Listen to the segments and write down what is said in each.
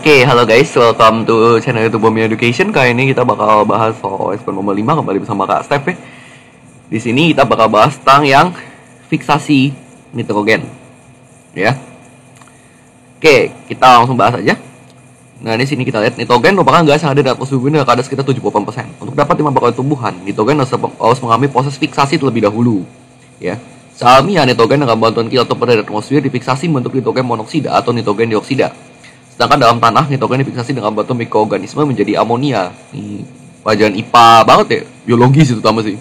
Oke, halo guys, welcome to channel YouTube Bumi Education. Kali ini kita bakal bahas soal OS nomor 5 kembali bersama Kak Step ya. Di sini kita bakal bahas tentang yang fiksasi nitrogen. Ya. Oke, kita langsung bahas aja. Nah, di sini kita lihat nitrogen merupakan gas yang ada di atmosfer bumi dengan kadar sekitar 78%. Untuk dapat dimanfaatkan tumbuhan, nitrogen harus mengalami proses fiksasi terlebih dahulu. Ya. Secara alamiah, nitrogen dengan bantuan kilat dari atmosfer difiksasi membentuk nitrogen monoksida atau nitrogen dioksida. Sedangkan dalam tanah, nitrogen difiksasi dengan bantuan mikroorganisme menjadi amonia. Ini pelajaran IPA banget ya, biologis itu utama sih.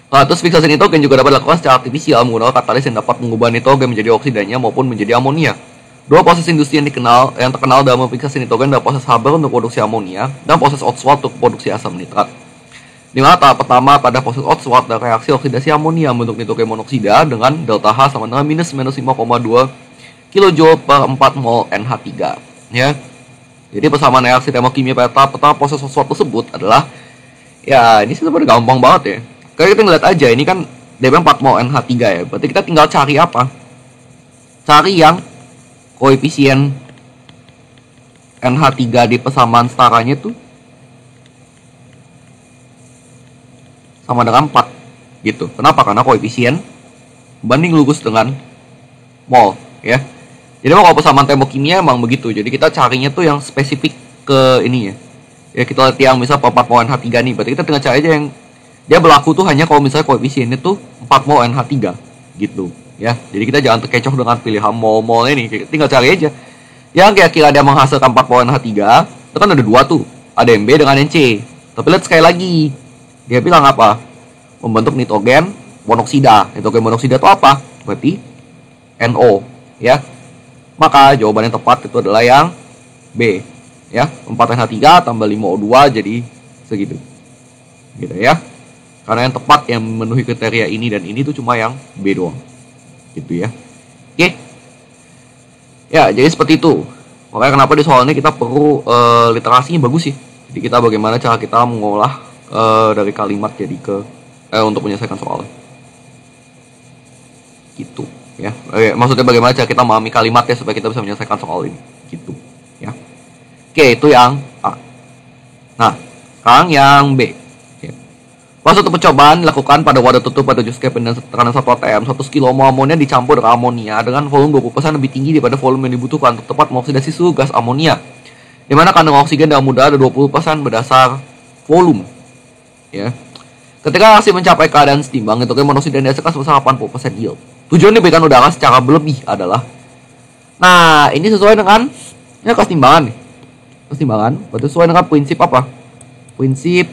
Nah, terus fiksasi nitrogen juga dapat dilakukan secara artifisial menggunakan katalis yang dapat mengubah nitrogen menjadi oksidanya maupun menjadi amonia. Dua proses industri yang terkenal dalam memfiksasi nitrogen adalah proses Haber untuk produksi amonia dan proses Ostwald untuk produksi asam nitrat. Di mana tahap pertama pada proses Ostwald adalah reaksi oksidasi amonia membentuk nitrogen monoksida dengan delta H sama dengan minus 5,2 kilojoule per 4 mol NH3 ya. Jadi persamaan reaksi termokimia pada tahap pertama proses Ostwald tersebut adalah ya ini sebenarnya gampang banget ya. Karena kita ngeliat aja ini kan dia 4 mol NH3 ya. Berarti kita tinggal cari apa? Cari yang koefisien NH3 di persamaan setaranya tuh sama dengan 4 gitu. Kenapa? Karena koefisien banding lurus dengan mol ya. Jadi kalau persamaan termokimia emang begitu. Jadi kita carinya tuh yang spesifik ke ininya. Ya kita lihat yang misal 4 mol NH3 nih. Berarti kita tinggal cari aja yang dia berlaku tuh hanya kalau misalnya koefisiennya tuh 4 mol NH3 gitu ya. Jadi kita jangan terkecoh dengan pilihan mol-mol ini. Tinggal cari aja yang kira-kira dia menghasilkan 4 mol NH3. Itu kan ada dua tuh. Ada yang B dengan yang C. Tapi lihat sekali lagi. Dia bilang apa? Membentuk nitrogen monoksida. Nitrogen monoksida itu apa? Berarti NO ya. Maka jawaban yang tepat itu adalah yang B ya. 4NH3 tambah 5O2 jadi segitu gitu ya. Karena yang tepat yang memenuhi kriteria ini dan ini tuh cuma yang B doang gitu ya. Oke ya, jadi seperti itu. Makanya kenapa di soal ini kita perlu literasinya bagus sih. Jadi kita bagaimana cara kita mengolah dari kalimat jadi ke untuk menyelesaikan soalnya gitu ya. Maksudnya bagaimana cara kita memahami kalimatnya supaya kita bisa menyelesaikan soal ini gitu ya. Oke, itu yang A. Nah, sekarang yang B ya. Pada suatu percobaan dilakukan pada wadah tutup pada jus Kevin dan tekanan 1 atm, 100 kg amonia dicampur dengan amonia dengan volume 20% lebih tinggi daripada volume yang dibutuhkan untuk tepat mengoksidasi seluruh gas amonia, di mana kandungan oksigen dalam udara ada 20% berdasar volume ya. Ketika reaksi mencapai keadaan setimbang, nitrogen monoksida dihasilkan sebesar 80% yield. Tujuan diberikan udara secara berlebih adalah, nah ini sesuai dengan ini kesetimbangan nih. Kesetimbangan berarti sesuai dengan prinsip apa? Prinsip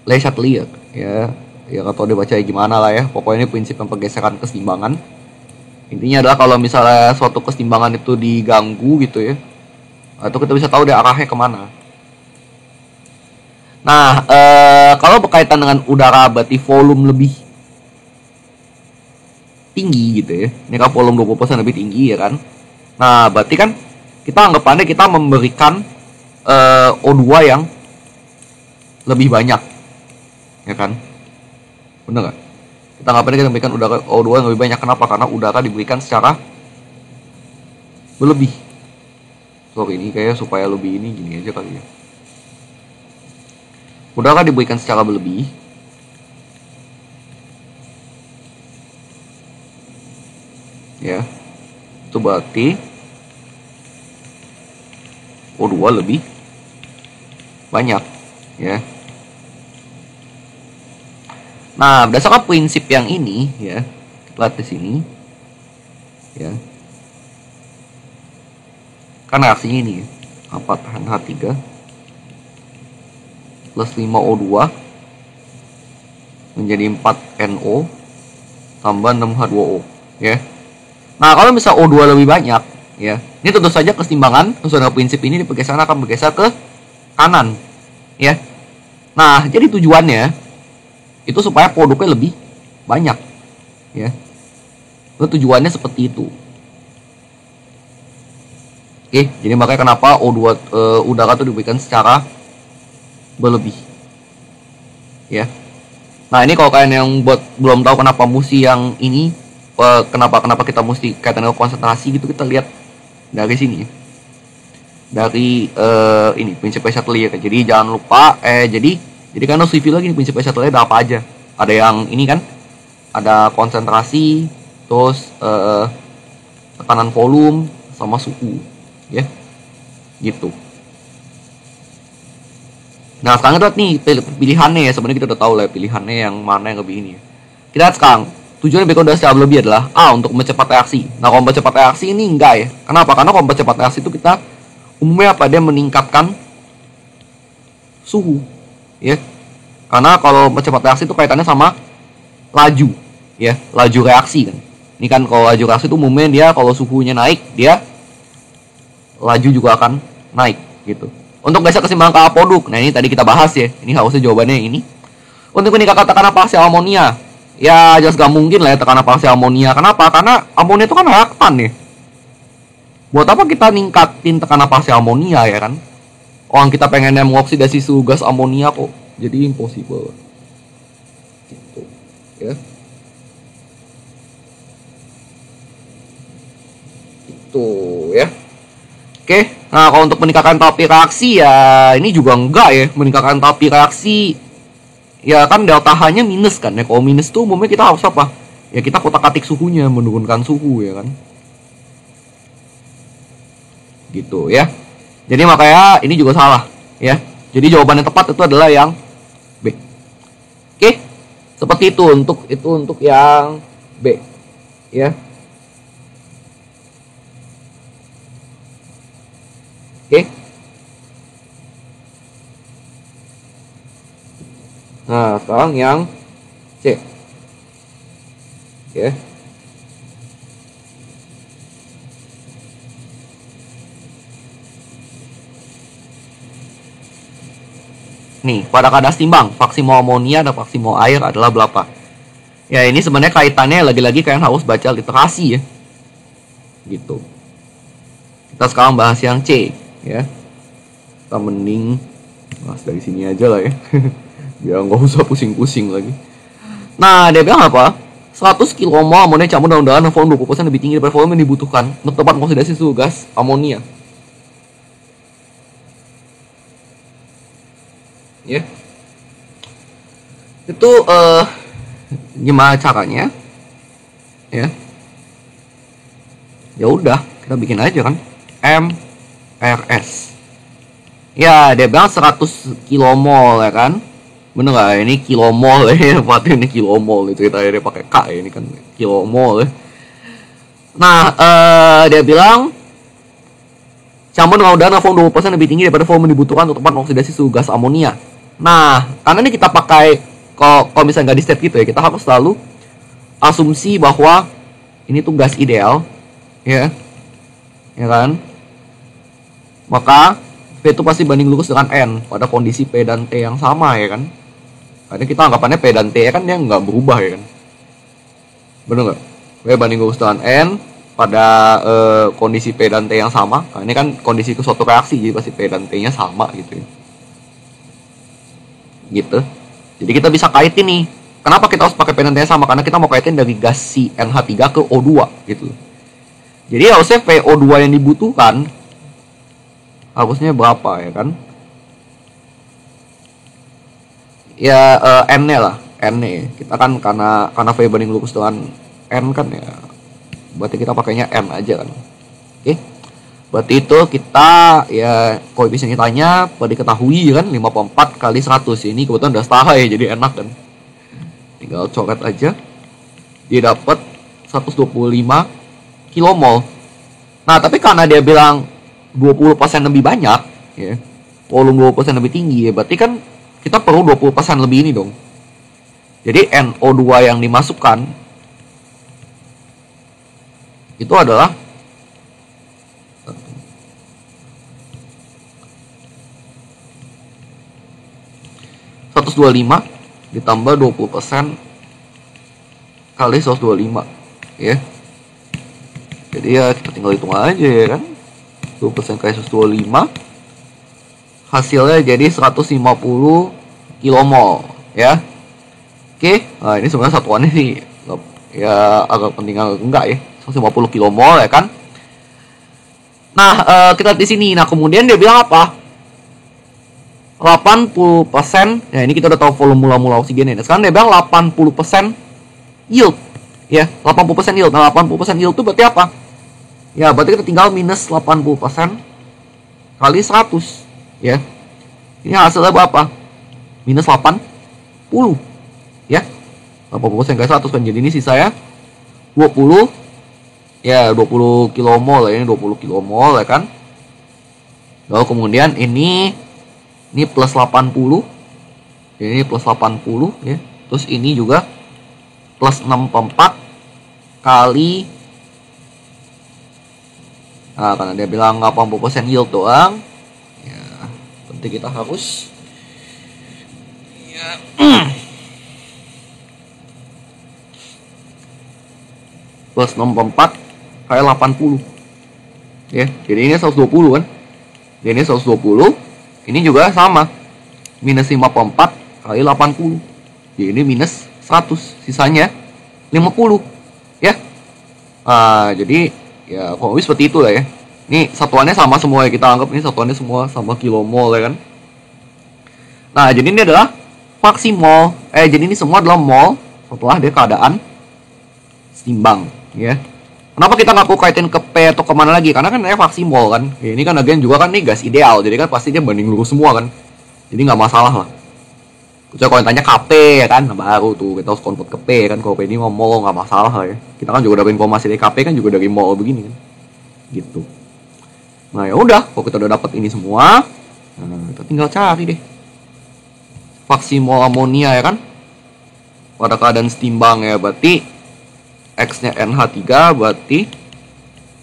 Le Chatelier ya. Ya atau dibaca gimana lah ya. Pokoknya ini prinsip yang pergeseran kesetimbangan. Intinya adalah kalau misalnya suatu kesetimbangan itu diganggu gitu ya, atau kita bisa tahu dia arahnya kemana. Nah, kalau berkaitan dengan udara berarti volume lebih tinggi gitu ya. Ini kan volume 20% lebih tinggi ya kan. Nah, berarti kan kita anggapannya kita memberikan O2 yang lebih banyak. Ya kan? Bener gak? Kita anggapannya kita memberikan udara O2 yang lebih banyak. Kenapa? Karena udara diberikan secara berlebih. Sorry, ini kayaknya supaya lebih ini gini aja kali ya. Udara diberikan secara berlebih ya. Itu berarti O2 lebih banyak ya. Nah, berdasarkan prinsip yang ini ya, kita lihat di sini ya. Kan reaksinya ini ya, 4NH3 plus 5O2 menjadi 4NO tambah 6H2O ya. Nah, kalau misal O2 lebih banyak ya, ini tentu saja kesetimbangan sesuai dengan prinsip ini pergeseran akan bergeser ke kanan ya. Nah, jadi tujuannya itu supaya produknya lebih banyak ya. Itu tujuannya seperti itu. Oke, jadi makanya kenapa O2 udara itu diberikan secara berlebih ya. Nah, ini kalau kalian yang belum tahu kenapa mesti yang ini kenapa kita mesti kaitan dengan konsentrasi gitu, kita lihat dari sini, dari ini Principe Chatelier. Jadi jangan lupa jadi kan harus review lagi nih Principe Chatelier ada apa aja. Ada yang ini kan, ada konsentrasi, terus tekanan volume sama suhu, ya, gitu. Nah sekarang kita lihat nih pilihannya ya, sebenarnya kita udah tahu lah pilihannya yang mana yang lebih ini. Kita lihat sekarang tujuan rekomendasi secara lebih adalah untuk mempercepat reaksi. Nah kalau mempercepat reaksi ini enggak ya. Kenapa? Karena kalau mempercepat reaksi itu kita umumnya apa, dia meningkatkan suhu, ya. Karena kalau mempercepat reaksi itu kaitannya sama laju, ya, laju reaksi kan. Ini kan kalau laju reaksi itu umumnya dia kalau suhunya naik, dia laju juga akan naik gitu. Untuk geser keseimbangan KA produk, nah ini tadi kita bahas ya. Ini harusnya jawabannya ini. Untuk meningkatkan tekanan partial amonia, ya jelas gak mungkin lah ya tekanan partial amonia. Kenapa? Karena amonia itu kan reaktan ya. Buat apa kita ningkatin tekanan partial amonia ya kan? Orang kita pengennya mengoksidasi suhu gas amonia kok. Jadi impossible. Gitu. Ya. Itu ya. Oke, nah kalau untuk meningkatkan entalpi reaksi ya ini juga enggak ya. Meningkatkan entalpi reaksi ya kan delta H-nya minus kan ya. Kalau minus tuh umumnya kita harus apa? Ya kita kotak-katik suhunya, menurunkan suhu ya kan. Gitu ya. Jadi makanya ini juga salah ya. Jadi jawaban yang tepat itu adalah yang B. Oke. Seperti itu untuk yang B. Ya. Oke. Nah, sekarang yang C. Oke. Nih, pada kadar timbang, maksimal amonia dan maksimal air adalah berapa? Ya, ini sebenarnya kaitannya lagi-lagi kalian harus baca literasi ya. Gitu. Kita sekarang bahas yang C. Ya, kita mending bahas dari sini aja lah ya. Biar nggak usah pusing-pusing lagi. Nah dia bilang apa, 100 kilomol amonia campur dalam udara dengan volume 20% lebih tinggi daripada volume yang dibutuhkan untuk tempat oksidasi suhu gas amonia. Ya, itu gimana caranya? Ya udah kita bikin aja kan, MRS. Ya, dia bilang 100 kilomol ya kan. Bener gak? Ini kilomol ya. Berarti ini kilomol itu kita dia pakai K ya. Ini kan kilomol ya. Nah, dia bilang campur dengan udara volume 20% lebih tinggi daripada volume dibutuhkan untuk tempat oksidasi suhu gas amonia. Nah, karena ini kita pakai kalau misalnya nggak di state gitu ya, kita harus selalu asumsi bahwa ini tuh gas ideal ya kan, maka P itu pasti banding lurus dengan N pada kondisi P dan T yang sama ya kan. Karena kita anggapannya P dan T ya kan dia nggak berubah ya kan, bener nggak? P banding lurus dengan N pada kondisi P dan T yang sama. Nah, ini kan kondisi ke suatu reaksi, jadi pasti P dan T nya sama gitu ya. Gitu. Jadi kita bisa kaitin nih, kenapa kita harus pakai P dan T nya sama? Karena kita mau kaitin dari gas CnH3 ke O2 gitu. Jadi harusnya PO2 yang dibutuhkan harusnya berapa ya kan? Ya N-nya lah, N-nya. Kita kan karena V banding lurus dengan N kan ya. Berarti kita pakainya M aja kan. Oke. Berarti itu kita ya koefisien kitanya pada diketahui kan 54 kali 100. Ini kebetulan udah setara ya, jadi enak kan. Tinggal coret aja. Dia dapat 125 kilomol. Nah, tapi karena dia bilang 20% lebih banyak ya, volume 20% lebih tinggi ya, berarti kan kita perlu 20% lebih ini dong. Jadi NO2 yang dimasukkan itu adalah 125 ditambah 20% kali 125 ya. Jadi ya kita tinggal hitung aja ya kan, 20% kali 125 hasilnya jadi 150 kilomol ya. Oke, nah ini sebenarnya satuannya sih ya agak penting agak enggak ya, 150 kilomol ya kan. Nah, kita lihat di sini. Nah, kemudian dia bilang apa? 80%. Ya, ini kita udah tahu volume mula oksigen ya. Sekarang dia bilang 80% yield. Ya, 80% yield. Nah, 80% yield itu berarti apa? Ya, berarti kita tinggal minus 80% kali 100. Ya. Ini hasilnya berapa? Minus 80. Ya. 80% kali 100 kan. Jadi ini sisanya 20. Ya, 20 kilomol ya. Ini 20 kilomol ya kan. Lalu kemudian ini plus 80. Ini plus 80 ya. Terus ini juga plus 64 kali, nah karena dia bilang 80% yield doang ya, berarti kita harus ya, plus 64 kali 80 ya. Jadi ini 120 kan. Jadi ini 120. Ini juga sama, minus 54 kali 80. Jadi ini minus 100, sisanya 50 ya. Jadi ya kurang lebih seperti itu lah ya. Ini satuannya sama semua ya, kita anggap ini satuannya semua sama kilomol ya kan. Nah, jadi ini adalah fraksi mol. Jadi ini semua adalah mol setelah dia keadaan seimbang ya. Kenapa kita nggak kaitin ke P atau kemana lagi? Karena kan ini fraksi mol kan. Ya, ini kan agen juga kan, ini gas ideal, jadi kan pasti dia banding lurus semua kan. Jadi nggak masalah lah. Kalau tanya KP ya kan, baru tuh kita harus convert ke P kan. Kalau P ini mau mol nggak masalah lah ya. Kita kan juga dapat informasi dari KP kan, juga dari mol begini kan, gitu. Nah ya udah, kalau kita udah dapat ini semua, nah kita tinggal cari deh fraksi mol amonia ya kan. Pada keadaan setimbang ya, berarti X-nya NH3 berarti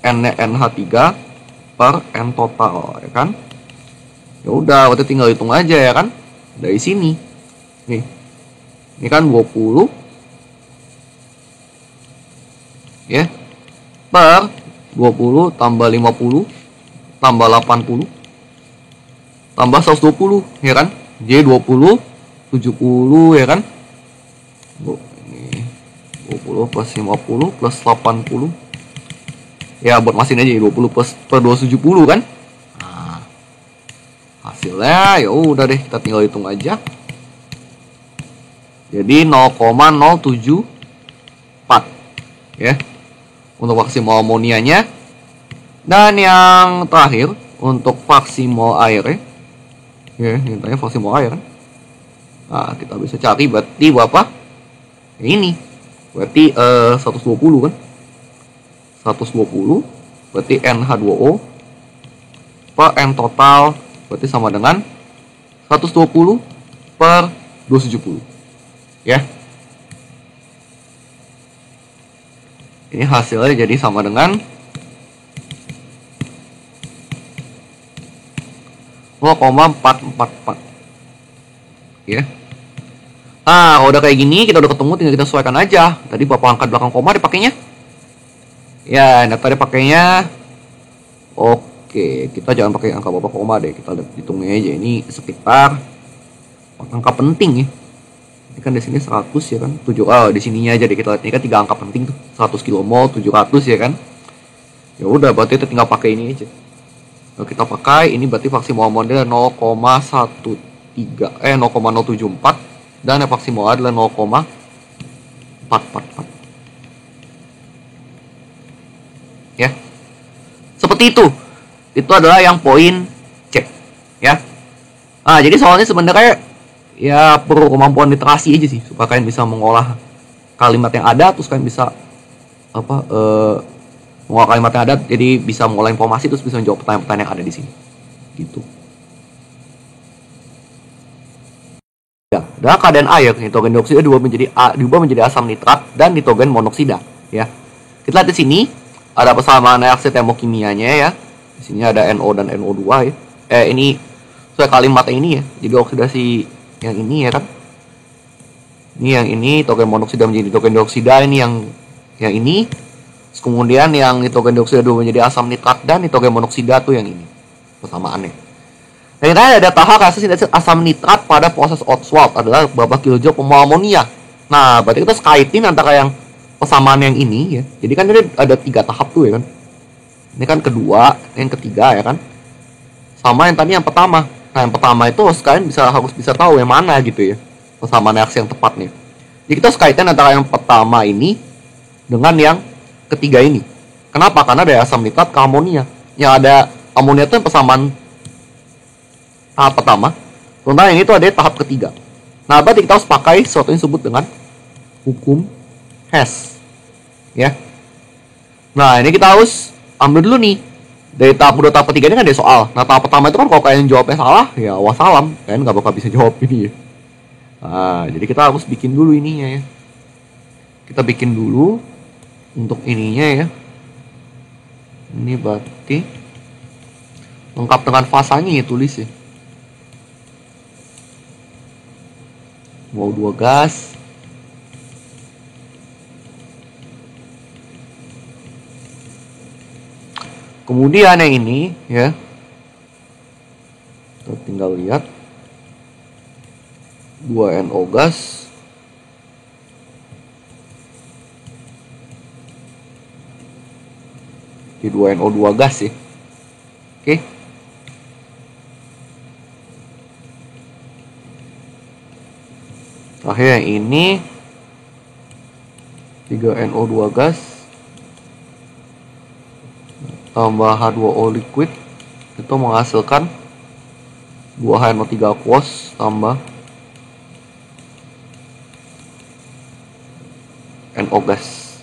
N-nya NH3 per N total ya kan. Ya udah, berarti tinggal hitung aja ya kan dari sini. Nih, ini kan 20 ya, per 20 tambah 50 tambah 80 tambah 120 ya kan. Jadi 20 70 ya kan. Ini 20 plus 50 plus 80 ya, buat mesin aja 20 plus per 270 kan. Nah, hasilnya ya udah deh, kita tinggal hitung aja. Jadi 0,074 ya untuk fraksi mol amonianya. Dan yang terakhir untuk fraksi mol air ya, yang terakhir fraksi mol air. Nah, kita bisa cari berarti berapa? Ya, ini berarti 120 kan. 120 berarti NH2O per N total berarti sama dengan 120 per 270 ya. Ini hasilnya jadi sama dengan 0,444 ya. Nah, kalau udah kayak gini, kita udah ketemu, tinggal kita sesuaikan aja. Tadi bapak angkat belakang koma dipakainya ya. Nah, tadi pakainya oke, kita jangan pakai angka bapak koma deh, kita hitungnya aja. Ini sekitar angka penting ya. Ini kan di sini 100 ya kan. Di sininya aja deh kita lihat. Ini kan 3 angka penting tuh. 100 kilomol, 700 ya kan. Ya udah, berarti kita tinggal pakai ini aja. Kalau kita pakai ini berarti fraksi mol amonia 0,074 dan fraksi mol adalah 0,444. Ya. Seperti itu. Itu adalah yang poin C ya. Nah, jadi soalnya sebenarnya ya perlu kemampuan literasi aja sih supaya kalian bisa mengolah kalimat yang ada, terus kalian bisa mengolah kalimat yang ada, jadi bisa mengolah informasi, terus bisa menjawab pertanyaan-pertanyaan yang ada di sini gitu ya. Dalam keadaan air, nitrogen dioksida diubah menjadi asam nitrat dan nitrogen monoksida ya. Kita lihat di sini ada persamaan reaksi termokimianya ya. Di sini ada NO dan NO2 ya. Ini sesuai kalimatnya ini ya. Jadi oksidasi yang ini ya kan. Ini yang ini nitrogen monoksida menjadi nitrogen dioksida, ini yang ini. Terus kemudian yang nitrogen dioksida menjadi asam nitrat dan nitrogen monoksida tuh yang ini. Persamaannya. Dan kita ada tahap reaksi sintesis asam nitrat pada proses Ostwald adalah berapa kilojoule per mol amonia. Nah, berarti kita kaitin antara yang persamaan yang ini ya. Jadi kan ini ada 3 tahap tuh ya kan. Ini kan kedua, yang ketiga ya kan. Sama yang tadi yang pertama. Nah, yang pertama itu kalian harus bisa tahu yang mana gitu ya. Persamaan reaksi yang tepat nih. Jadi kita harus kaitkan antara yang pertama ini dengan yang ketiga ini. Kenapa? Karena dari asam nitrat ke amonia. Yang ada amonia itu yang persamaan tahap pertama. Sementara ini tuh ada tahap ketiga. Nah, berarti kita harus pakai sesuatu yang disebut dengan hukum Hess. Ya. Nah, ini kita harus ambil dulu nih. Dari tahap kedua tahap ketiga ini kan ada soal. Nah, tahap pertama itu kan kalau kalian jawabnya salah, ya wassalam. Kalian nggak bakal bisa jawab ini ya. Nah, jadi kita harus bikin dulu ininya ya. Kita bikin dulu untuk ininya ya. Ini berarti lengkap dengan fasanya ya, tulis ya. Wow, 2 gas. Kemudian yang ini ya, kita tinggal lihat 2 NO gas, di 2 NO2 gas ya. Oke. Terakhir yang ini 3 NO2 gas tambah H2O liquid itu menghasilkan 2 HNO3 aqueous tambah NO gas.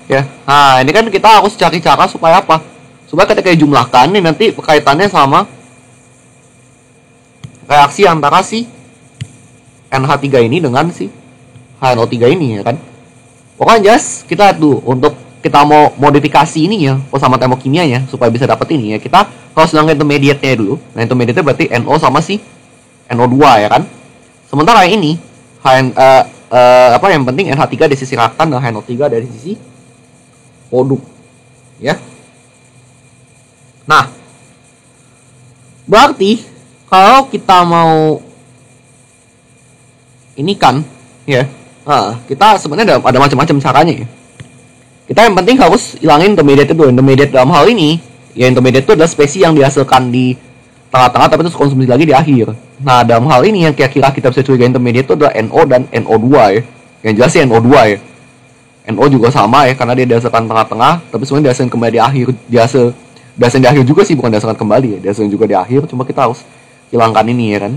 Ya, nah ini kan kita harus cari cara supaya apa? Supaya ketika dijumlahkan nih nanti kaitannya sama reaksi antara si NH3 ini dengan si HNO3 ini ya kan. Pokoknya jelas kita tuh untuk kita mau modifikasi ini ya, sama termokimianya supaya bisa dapat ini ya, kita harus hilangin intermediate-nya dulu. Nah, intermediate-nya berarti NO sama si NO2 ya kan. Sementara ini yang penting NH3 dari sisi reaktan dan HNO3 dari sisi produk ya. Nah, berarti kalau kita mau ini kan ya, kita sebenarnya ada macam-macam caranya ya. Kita yang penting harus hilangin intermediate itu. Intermediate dalam hal ini ya, intermediate itu adalah spesies yang dihasilkan di tengah-tengah tapi terus konsumsi lagi di akhir. Nah, dalam hal ini yang kira-kira kita bisa curiga intermediate itu adalah NO dan NO2 ya. Yang jelas sih NO2 ya. NO juga sama ya, karena dia dihasilkan tengah-tengah tapi sebenarnya dihasilkan kembali di akhir. Dihasilkan di akhir juga sih, bukan dihasilkan kembali ya. Dihasilkan juga di akhir, cuma kita harus hilangkan ini ya kan.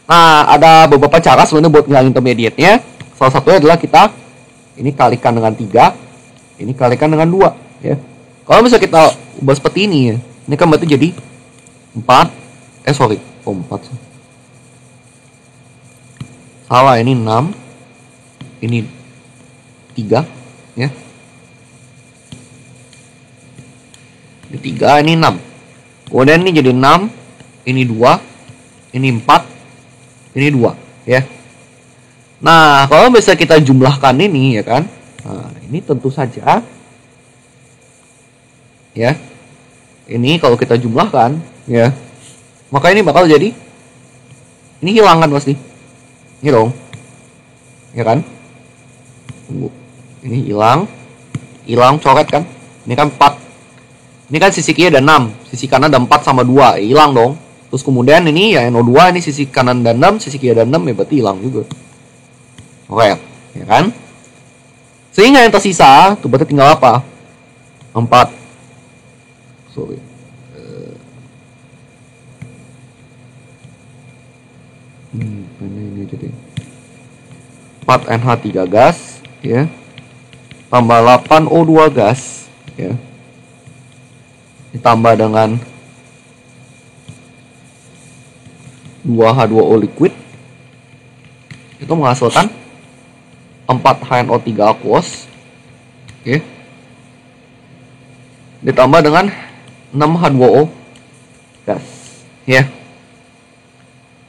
Nah, ada beberapa cara sebenarnya buat ngilangin intermediate-nya. Salah satunya adalah kita ini kalikan dengan 3, ini kalikan dengan 2 ya. Kalau misalnya kita ubah seperti ini ya, ini kan berarti jadi 4. Oh 4. Salah, ini 6. Ini 3 ya. Ini 3, ini 6. Kemudian ini jadi 6, ini 2, ini 4, ini 2 ya. Nah, kalau bisa kita jumlahkan ini ya kan. Nah, ini tentu saja ya. Ini kalau kita jumlahkan ya, maka ini bakal jadi ini hilang kan pasti. Ini dong. Ya kan? Tunggu. Ini hilang coret kan? Ini kan 4. Ini kan sisi kiri ada 6, sisi kanan ada 4 sama 2, hilang dong. Terus kemudian ini ya NO2, ini sisi kanan dan 6, sisi kiri ada 6, ya berarti hilang juga. Oke, ya kan? Sehingga yang tersisa, tuh berarti tinggal apa? 4. Sorry. Ini jadi 4 NH3 gas, ya. Tambah 8 O2 gas, ya. Ditambah dengan 2 H2O liquid, itu menghasilkan 4 HNO3 aqueous, oke. Ditambah dengan 6 H2O gas, ya.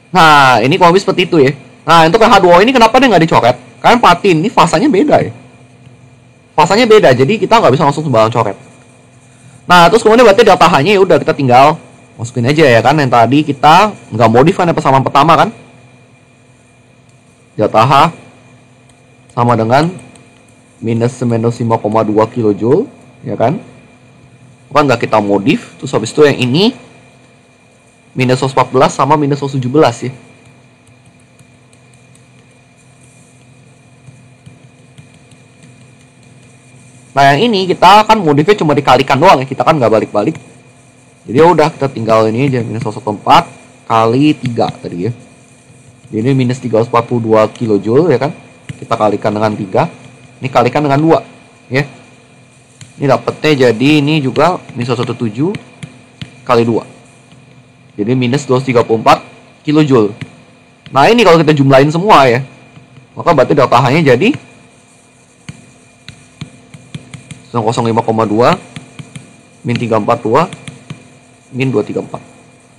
Nah, ini kurang lebih seperti itu ya. Nah, untuk H2O ini kenapa dia nggak dicoret? Karena platin ini fasanya beda ya. Fasanya beda, jadi kita nggak bisa langsung sembarang coret. Nah, terus kemudian berarti delta H-nya ya udah kita tinggal masukin aja ya kan. Yang tadi kita nggak modif kan yang persamaan pertama kan. Delta H sama dengan minus 5,2 kilojoule, ya kan? Bukan nggak kita modif. Terus habis itu yang ini minus 114 sama minus 117 ya. Nah yang ini kita kan modifnya cuma dikalikan doang ya, kita kan nggak balik-balik. Jadi ya udah kita tinggal ini aja minus 114 kali 3 tadi ya. Jadi minus 342 kilojoule ya kan. Kita kalikan dengan 3. Ini kalikan dengan 2 ya. Ini dapatnya jadi ini juga minus 117 kali 2. Jadi minus 234 kilojoule. Nah ini kalau kita jumlahin semua ya, maka berarti delta H-nya jadi 0,5,2 min 342 min 234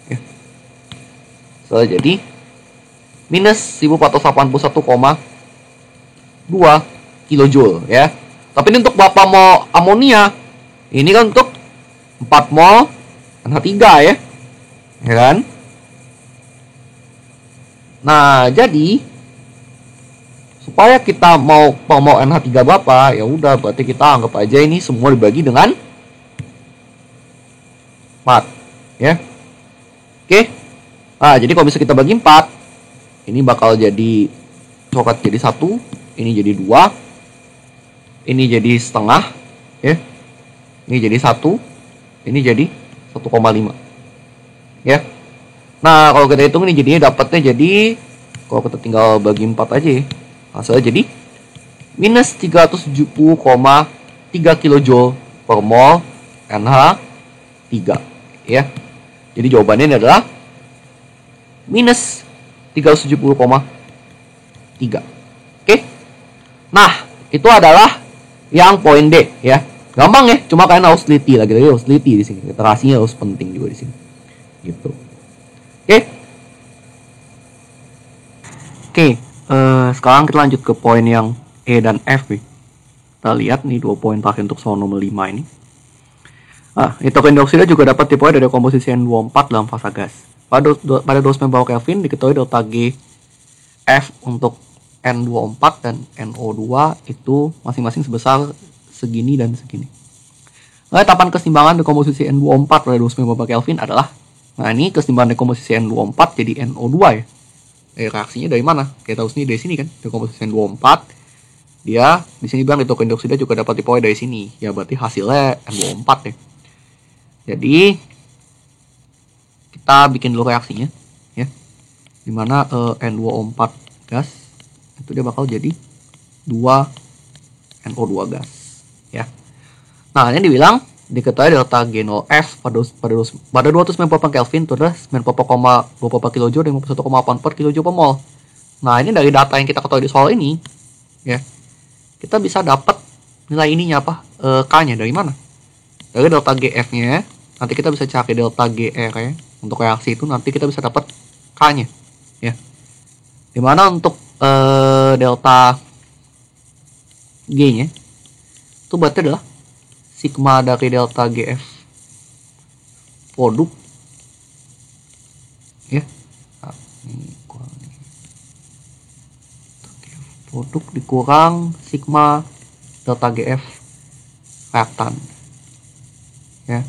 ya. So, jadi minus 1481,2 kilojoule ya. Tapi ini untuk berapa mol amonia? Ini kan untuk 4 mol NH3 ya. Ya kan? Nah, jadi supaya kita mau NH3 berapa, ya udah berarti kita anggap aja ini semua dibagi dengan 4 ya. Oke. Nah, jadi kalau bisa kita bagi 4, ini bakal jadi coklat jadi 1, ini jadi 2, ini jadi setengah ya. Ini jadi 1, ini jadi 1,5 ya. Nah, kalau kita hitung ini jadinya dapatnya jadi, kalau kita tinggal bagi 4 aja ya, hasilnya jadi minus 370,3 kilojoule per mol NH3 ya. Jadi jawabannya ini adalah minus 370,3. Oke. Nah, itu adalah yang poin D ya. Gampang ya, cuma kalian harus teliti lagi, harus teliti di sini. Literasinya harus penting juga di sini. Gitu. Oke, sekarang kita lanjut ke poin yang E dan F nih. Kita lihat nih 2 poin terakhir untuk soal nomor 5 ini. Nitrogen dioksida juga dapat diperoleh dari komposisi N24 dalam fasa gas. Pada 29 bawah Kelvin diketahui delta G F untuk N24 dan NO2 itu masing-masing sebesar segini dan segini. Nah, etapan keseimbangan dari komposisi N24 pada 29 bawah Kelvin adalah, nah ini keseimbangan dari komposisi N24 jadi NO2 ya. Reaksinya dari mana? Kita tahu sini dari sini kan, dari komposisi N24. Dia di sini bilang nitrogen dioksida juga dapat diperoleh dari sini. Ya berarti hasilnya N24 ya. Jadi kita bikin dulu reaksinya ya. Dimana N24 gas itu dia bakal jadi 2 NO2 gas ya. Nah, ini dibilang diketahui delta G0F pada 294 Kelvin itu adalah 94,24 kilojoule dan 51,84 kilojoule per mol. Nah, ini dari data yang kita ketahui di soal ini ya. Kita bisa dapat nilai ininya apa? K-nya dari mana? Dari delta GF-nya. Nanti kita bisa cari delta GR ya. Untuk reaksi itu nanti kita bisa dapat K-nya ya. Dimana untuk delta G-nya itu berarti adalah sigma dari delta GF produk ya. Nah, ini kurang nih. Produk dikurang sigma delta GF reaktan ya.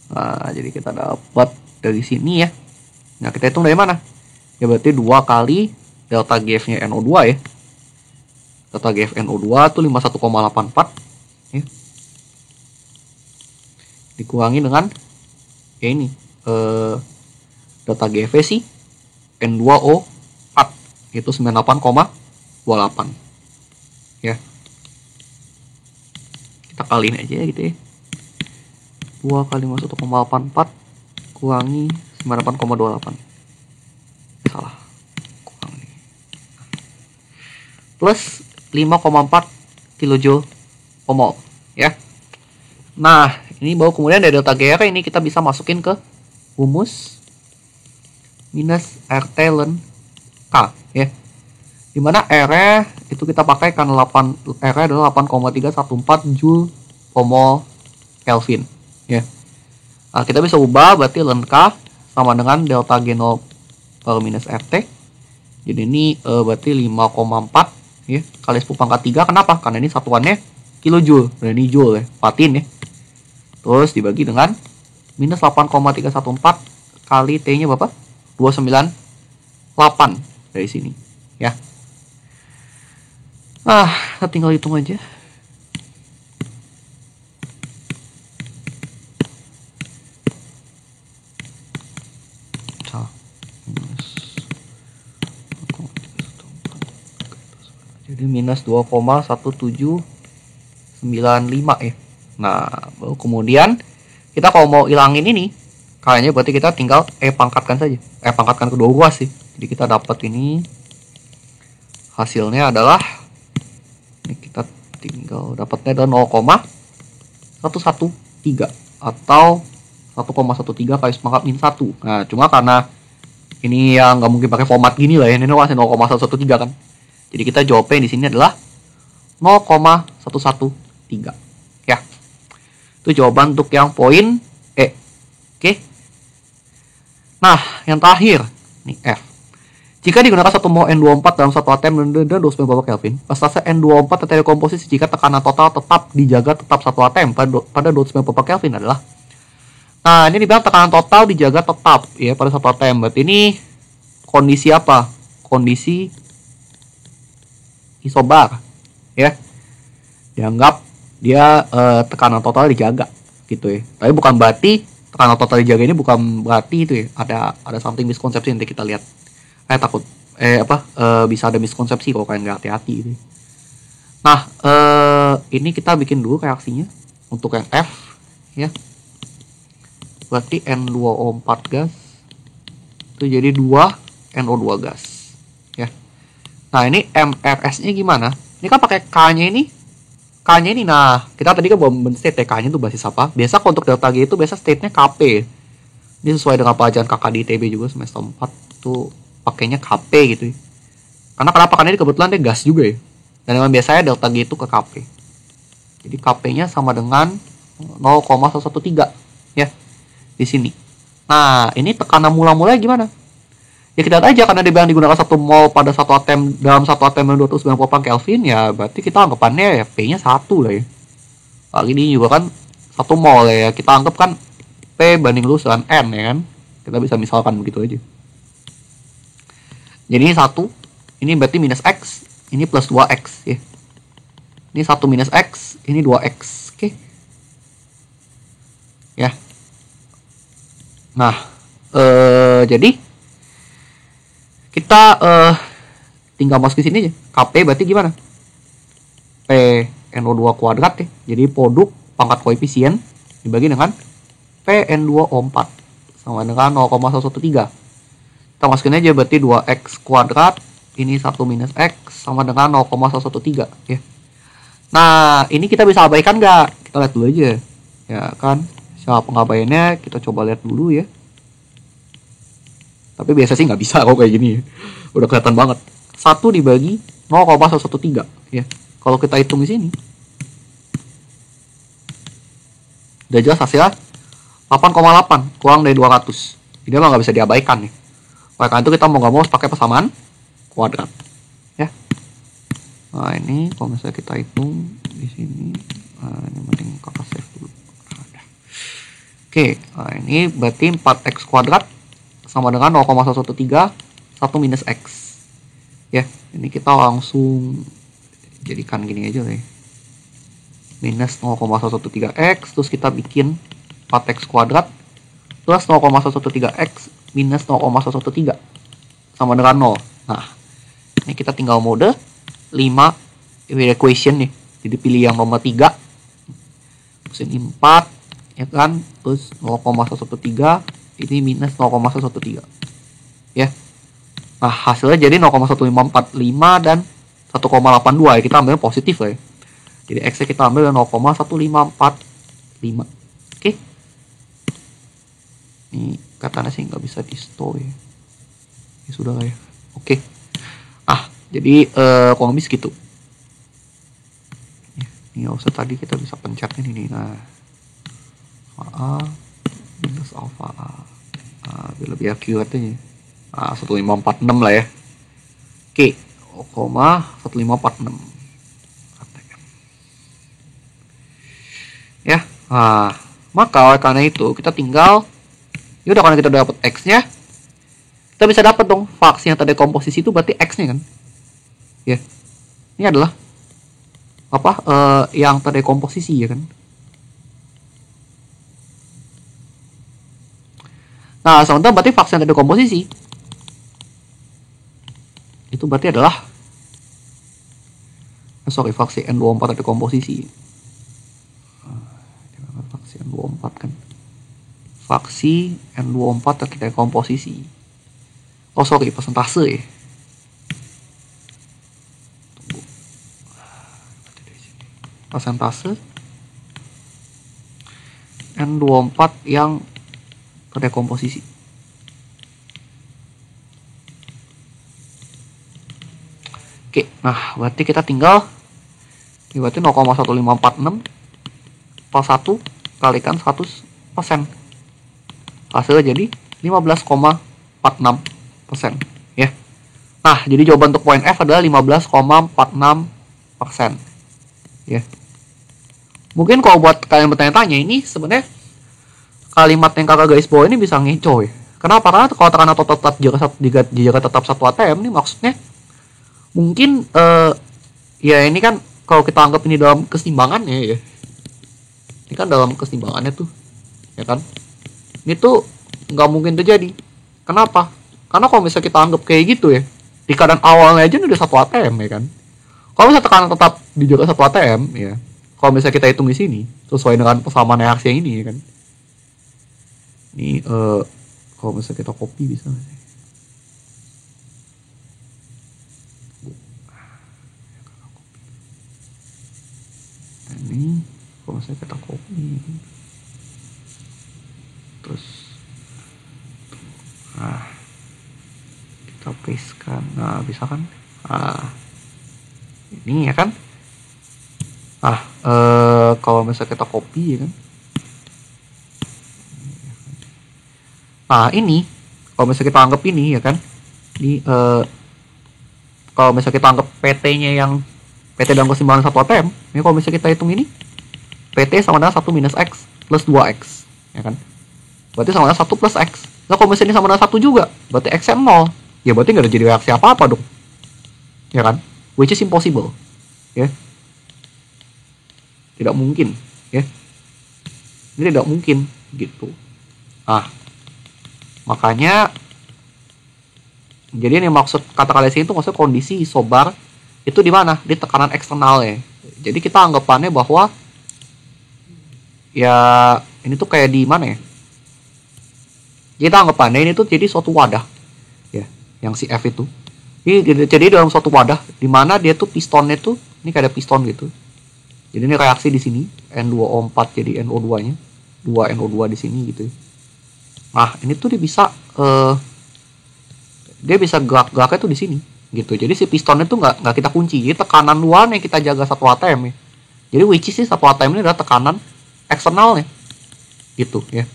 Nah, jadi kita dapat dari sini ya. Nah, kita hitung dari mana? Ya berarti 2 kali delta GF-nya NO2 ya. Delta GF NO2 itu 51,84 ya. Dikurangi dengan ya ini delta GF sih N2O4 itu 98,28 ya. Kita kaliin aja gitu ya. 2 kali 51,84 kurangi 98,28. Salah. Kurang nih. Plus 5,4 kilojoule per mol ya. Nah, ini baru kemudian dari delta GR ini kita bisa masukin ke rumus minus RT ln K ya. Dimana R itu kita pakai karena R adalah 8,314 Joule per mol Kelvin ya. Nah, kita bisa ubah berarti ln K sama dengan delta G0 per minus RT. Jadi ini berarti 5,4 ya, kali 10 pangkat 3. Kenapa? Karena ini satuannya kilojoule, dan ini joule ya, patin ya. Terus dibagi dengan minus 8,314 kali T-nya berapa? 298 dari sini ya. Kita tinggal hitung aja. Jadi minus 2,1795 ya. Nah, baru kemudian kita kalau mau hilangin ini, kayaknya berarti kita tinggal pangkatkan saja. Pangkatkan kedua ruas sih. Jadi kita dapat ini, hasilnya adalah ini, kita tinggal dapatnya adalah 0,113 atau 1,13 kali pangkat min 1. Nah, cuma karena ini yang nggak mungkin pakai format gini lah ya, ini masih 0,113 kan. Jadi kita jawabnya di sini adalah 0,113 ya. Itu jawaban untuk yang poin E. Oke. Nah, yang terakhir nih F. Jika digunakan 1 mol N24 dalam satu atom dan 29 beberapa Kelvin, persentase N24 terjadi komposisi jika tekanan total tetap dijaga tetap satu atom pada 29 beberapa Kelvin adalah. Nah, ini dibilang tekanan total dijaga tetap ya pada satu atom. Berarti ini kondisi apa? Kondisi isobar ya. Dianggap dia tekanan total dijaga gitu ya. Tapi bukan berarti tekanan total dijaga ini bukan berarti itu ya. Ada something miskonsepsi nanti kita lihat. Takut bisa ada miskonsepsi kalau kalian nggak hati-hati gitu. Nah, ini kita bikin dulu reaksinya untuk yang F ya. Berarti N2O4 gas itu jadi 2 NO2 gas ya. Nah, ini MRS-nya gimana? Ini kan pakai K-nya ini. K-nya ini, nah, kita tadi kan belum state K-nya itu basis apa. Biasa untuk delta G itu biasa state-nya KP. Ini sesuai dengan pelajaran kakak di ITB juga semester 4 tuh pakainya KP gitu ya. Karena kenapa? Karena ini kebetulan dia gas juga ya. Dan memang biasanya delta G itu ke KP. Jadi KP-nya sama dengan 0,113 ya. Di sini. Nah, ini tekanan mula-mulanya gimana? Ya kita lihat aja, karena dia bilang digunakan 1 mol pada satu atom dalam satu atom yang 290 Kelvin ya, berarti kita anggapannya ya P-nya 1 lah ya. Lagi ini juga kan 1 mol ya, kita anggap kan P banding lurus dengan N ya kan. Kita bisa misalkan begitu aja. Jadi ini 1, ini berarti minus X, ini plus 2X ya. Ini 1 minus X, ini 2X. Oke. Ya. Nah, jadi kita tinggal masukin sini aja. KP berarti gimana? P NO2 kuadrat ya. Jadi produk pangkat koefisien dibagi dengan PN2O4 sama dengan 0,113. Kita masukin aja berarti 2X kuadrat, ini 1 minus X sama dengan 0,113 ya. Nah, ini kita bisa abaikan nggak? Kita lihat dulu aja. Ya kan? Cara pengabaiannya kita coba lihat dulu ya. Tapi biasa sih nggak bisa kalau kayak gini. Udah kelihatan banget. 1 dibagi 0,113 ya. Kalau kita hitung di sini, udah jelas hasilnya 8,8 kurang dari 200. Ini emang nggak bisa diabaikan nih. Oleh karena itu kita mau nggak mau harus pakai persamaan kuadrat ya. Nah, ini kalau misalnya kita hitung di sini, nah, ini penting kakak save dulu. Oke, nah ini berarti 4X kuadrat sama dengan 0,113 1 minus X ya. Ini kita langsung jadikan gini aja deh, minus 0,113X, terus kita bikin 4X kuadrat plus 0,113X minus 0,113 sama dengan 0. Nah, ini kita tinggal mode 5 equation nih. Jadi pilih yang nomor 3, terus ini 4 ya kan, terus 0,113, ini minus 0,113 ya. Nah, hasilnya jadi 0,1545 dan 1,82 ya. Kita ambil positif lah ya. Jadi X nya kita ambil 0,1545. Oke. Ini katanya sih nggak bisa di store ya. Ya sudah lah ya. Oke. Jadi kurang lebih segitu. Ini offset tadi kita bisa pencetnya ini. Nah, A minus alpha A. Biar lebih accurate aja. 1546 lah ya. Oke. 0,1546 ATM. Ya, nah, maka oleh karena itu kita tinggal, ya udah, karena kita udah dapat X-nya, kita bisa dapat dong faksi yang terdekomposisi itu berarti X-nya kan. Ya, ini adalah apa yang terdekomposisi ya kan. Nah, sementara berarti faksi yang terdekomposisi itu berarti adalah faksi N24 terdekomposisi. Faksi N24 kan. Faksi N24 terdekomposisi. Oh sorry, persentase ya. Persentase N24 yang terdekomposisi. Oke, nah berarti kita tinggal, ini berarti 0,1546 per 1 kalikan 100%. Hasilnya jadi 15,46% ya. Nah, jadi jawaban untuk poin F adalah 15,46% ya. Mungkin kalau buat kalian bertanya-tanya, ini sebenarnya kalimat yang kakak garis bawah ini bisa ngeco ya. Kenapa? Karena kalau tekanan total jika tetap 1 atm ini maksudnya mungkin ya ini kan kalau kita anggap ini dalam keseimbangannya ya. Ini kan dalam keseimbangannya tuh, ya kan? Ini tuh nggak mungkin terjadi. Kenapa? Karena kalau misalnya kita anggap kayak gitu ya, di keadaan awalnya aja udah 1 atm ya kan. Kalau misalnya tekanan tetap dijaga 1 atm ya, kalau misalnya kita hitung di sini sesuai dengan persamaan reaksi yang ini ya kan. Ini kalau misalnya kita copy bisa nggak sih? Ini kalau misalnya kita copy terus kita paste kan, nah bisa kan, ini ya kan. Kalau misalnya kita copy ya kan, nah ini kalau misalnya kita anggap ini ya kan, ini kalau misalnya kita anggap PT-nya yang PT dalam keseimbangan 1 atm, ini kalau misalnya kita hitung ini PT sama dengan 1 minus X plus 2X ya kan, berarti sama dengan 1 plus X. Nah kalau misalnya ini sama dengan 1 juga, berarti X-nya 0, ya berarti nggak ada jadi reaksi apa-apa dong ya kan, which is impossible ya, tidak mungkin ya, ini tidak mungkin gitu. Makanya jadi ini maksud kata kalian itu maksudnya kondisi isobar itu di mana? Di tekanan eksternal ya. Jadi kita anggapannya bahwa ya ini tuh kayak di mana ya? Kita anggapannya ini tuh jadi suatu wadah ya, yang si F itu. Ini jadi dalam suatu wadah di mana dia tuh pistonnya tuh ini kayak ada piston gitu. Jadi ini reaksi di sini N2O4 jadi NO2-nya, 2 NO2 di sini gitu. Nah, ini tuh dia bisa gerak-geraknya tuh di sini gitu. Jadi si pistonnya tuh nggak kita kunci. Jadi tekanan luarnya kita jaga 1 atm ya. Jadi which is 1 atm ini adalah tekanan eksternalnya gitu ya.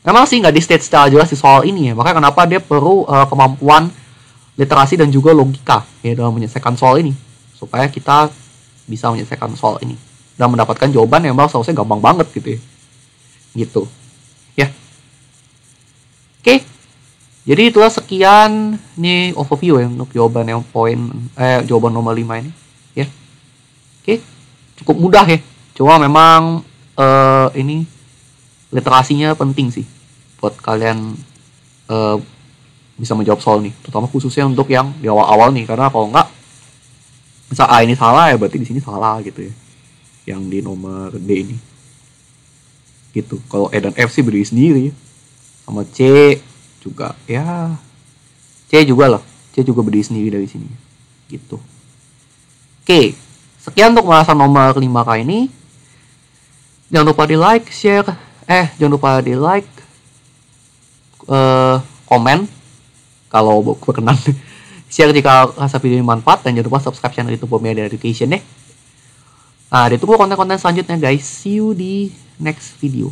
Memang sih nggak di state secara jelas di soal ini ya. Makanya kenapa dia perlu kemampuan literasi dan juga logika ya dalam menyelesaikan soal ini, supaya kita bisa menyelesaikan soal ini dan mendapatkan jawaban yang memang seharusnya gampang banget gitu ya. Gitu ya. Oke. Jadi itulah sekian nih overview ya untuk jawaban yang jawaban nomor 5 ini ya. Oke. Cukup mudah ya. Cuma memang ini literasinya penting sih buat kalian bisa menjawab soal nih, terutama khususnya untuk yang di awal-awal nih, karena kalau enggak misal A ini salah ya berarti di sini salah gitu ya. Yang di nomor D ini. Gitu. Kalau E dan F sih berdiri sendiri. Sama C juga ya. C juga lah. C juga berdiri sendiri dari sini. Gitu. Oke. Sekian untuk pembahasan nomor 5 kali ini. Jangan lupa di like, share. Jangan lupa di like. Komen. Kalau berkenan. Share jika rasa video ini manfaat. Dan jangan lupa subscribe channel YouTube Media Education ya. Nah, ditunggu konten-konten selanjutnya guys. See you di next video.